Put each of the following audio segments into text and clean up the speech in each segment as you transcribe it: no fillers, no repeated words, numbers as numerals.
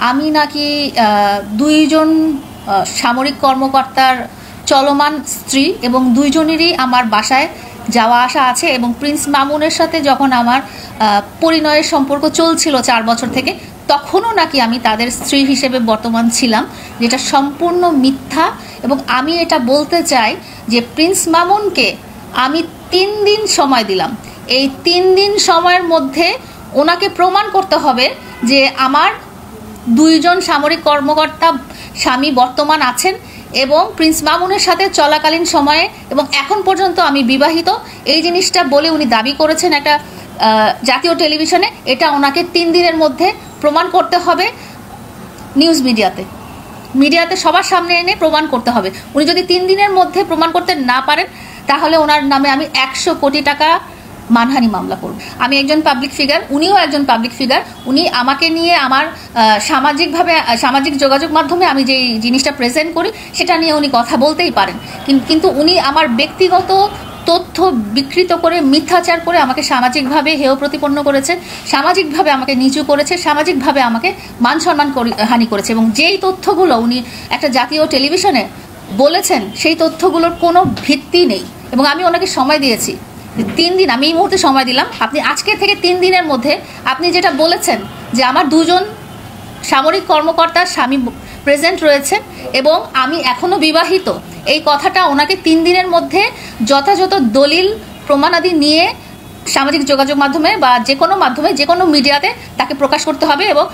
আমি নাকি দুইজন সামরিক কর্মকর্তার চলমান স্ত্রী এবং দুইজনেরই আমার বাসায় যাওয়া আসা আছে এবং প্রিন্স মামুনের সাথে যখন আমার পরিণয়ের সম্পর্ক চলছিল 4 বছর থেকে তখনও নাকি আমি তাদের স্ত্রী হিসেবে বর্তমান ছিলাম, যেটা সম্পূর্ণ মিথ্যা। এবং আমি এটা বলতে চাই যে প্রিন্স মামুনকে আমি 3 দিন সময় দিলাম। এই 3 দিন সময়ের মধ্যে ওনাকে প্রমাণ করতে হবে যে আমার দুইজন সামরিক কর্মকর্তা স্বামী বর্তমান আছেন এবং প্রিন্স মামুনের সাথে চলাকালীন সময়ে এবং এখন পর্যন্ত আমি বিবাহিত, এই জিনিসটা বলে উনি দাবি করেছেন একটা জাতীয় টেলিভিশনে। এটা ওনাকে 3 দিনের মধ্যে প্রমাণ করতে হবে, নিউজ মিডিয়াতে সবার সামনে এনে প্রমাণ করতে হবে। উনি যদি 3 দিনের মধ্যে প্রমাণ করতে না পারেন তাহলে ওনার নামে আমি 100 কোটি টাকা মানহানি মামলা করব। আমি একজন পাবলিক ফিগার, উনিও একজন পাবলিক ফিগার। উনি আমাকে নিয়ে আমার সামাজিক যোগাযোগ মাধ্যমে আমি যে জিনিসটা প্রেজেন্ট করি সেটা নিয়ে উনি কথা বলতেই পারেন, কিন্তু উনি আমার ব্যক্তিগত তথ্য বিকৃত করে মিথ্যাচার করে আমাকে সামাজিকভাবে হেয় প্রতিপন্ন করেছে, সামাজিকভাবে আমাকে নিচু করেছে, সামাজিকভাবে আমাকে মান সম্মান হানি করেছে। এবং যেই তথ্যগুলো উনি একটা জাতীয় টেলিভিশনে বলেছেন সেই তথ্যগুলোর কোনো ভিত্তি নেই। এবং আমি ওনাকে সময় দিয়েছি 3 দিন, আমি এই মুহূর্তে সময় দিলাম। আপনি আজকে থেকে 3 দিনের মধ্যে আপনি যেটা বলেছেন যে আমার দুজন সামরিক কর্মকর্তার স্বামী প্রেজেন্ট রয়েছে এবং আমি এখনো বিবাহিত, এই কথাটা ওনাকে 3 দিনের মধ্যে যথাযথ দলিল প্রমাণাদি নিয়ে সামাজিক যোগাযোগ মাধ্যমে বা যে কোনো মাধ্যমে যে কোনো মিডিয়াতে তাকে প্রকাশ করতে হবে। এবং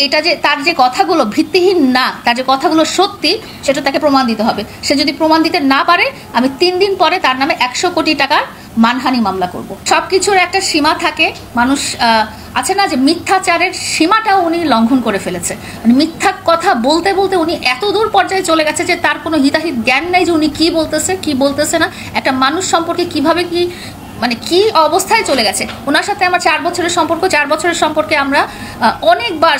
এটা যে তার যে কথাগুলো ভিত্তিহীন না, তার যে কথাগুলো সত্যি, সেটা তাকে প্রমাণ দিতে হবে। সে যদি প্রমাণ দিতে না পারে আমি 3 দিন পরে তার নামে 100 কোটি টাকার মানহানি মামলা করব। সব কিছুর একটা সীমা থাকে, মানুষ আছে না, যে মিথ্যাচারের সীমাটাও উনি লঙ্ঘন করে ফেলেছে। মানে মিথ্যা কথা বলতে বলতে উনি এত দূর পর্যায়ে চলে গেছে যে তার কোনো হিতাহিত জ্ঞান নেই যে উনি কি বলতেছে কি বলতেছে না, একটা মানুষ সম্পর্কে কিভাবে কি অবস্থায় চলে গেছে। ওনার সাথে আমার 4 বছরের সম্পর্ক, 4 বছরের সম্পর্কে আমরা অনেকবার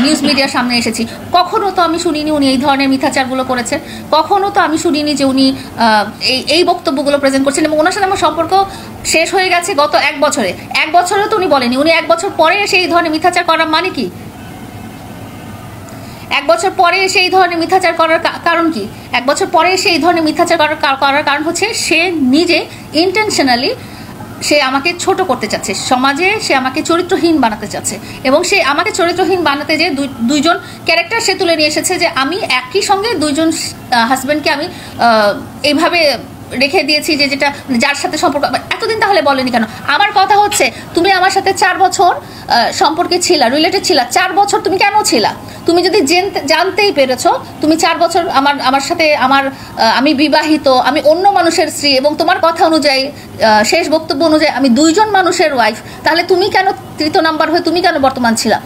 নিউজ মিডিয়ার সামনে এসেছি। কখনো তো আমি শুনিনি উনি এই ধরনের মিথ্যাচারগুলো করেছেন, কখনো তো আমি শুনিনি যে উনি এই বক্তব্যগুলো প্রেজেন্ট করছেন। এবং ওনার সাথে আমার সম্পর্ক শেষ হয়ে গেছে গত 1 বছরে। 1 বছরেও তো উনি বলেনি, উনি 1 বছর পরে এসে এই ধরনের মিথ্যাচার করার মানে কি? 1 বছর পরে এসে এই ধরনের মিথ্যাচার করার কারণ কি? 1 বছর পরে এসে এই ধরনের মিথ্যাচার করার কারণ হচ্ছে সে নিজে ইন্টেনশনালি সে আমাকে ছোট করতে চাচ্ছে, সমাজে সে আমাকে চরিত্রহীন বানাতে চাচ্ছে। এবং সে আমাকে চরিত্রহীন বানাতে যে দুইজন ক্যারেক্টার সে তুলে নিয়ে এসেছে, যে আমি একই সঙ্গে দুইজন হাজব্যান্ডকে আমি এইভাবে রেখে দিয়েছি যে যেটা যার সাথে সম্পর্ক। এতদিন তাহলে বলেনি কেন? আমার কথা হচ্ছে তুমি আমার সাথে 4 বছর সম্পর্কে ছিলা, রিলেটেড ছিলা। 4 বছর তুমি কেন ছিলা? তুমি যদি জানতেই পেরেছো তুমি 4 বছর আমার সাথে আমি বিবাহিত, আমি অন্য মানুষের স্ত্রী এবং তোমার কথা অনুযায়ী শেষ বক্তব্য অনুযায়ী আমি 2জন মানুষের ওয়াইফ, তাহলে তুমি কেন 3 নাম্বার হয়ে তুমি কেন বর্তমান ছিলা?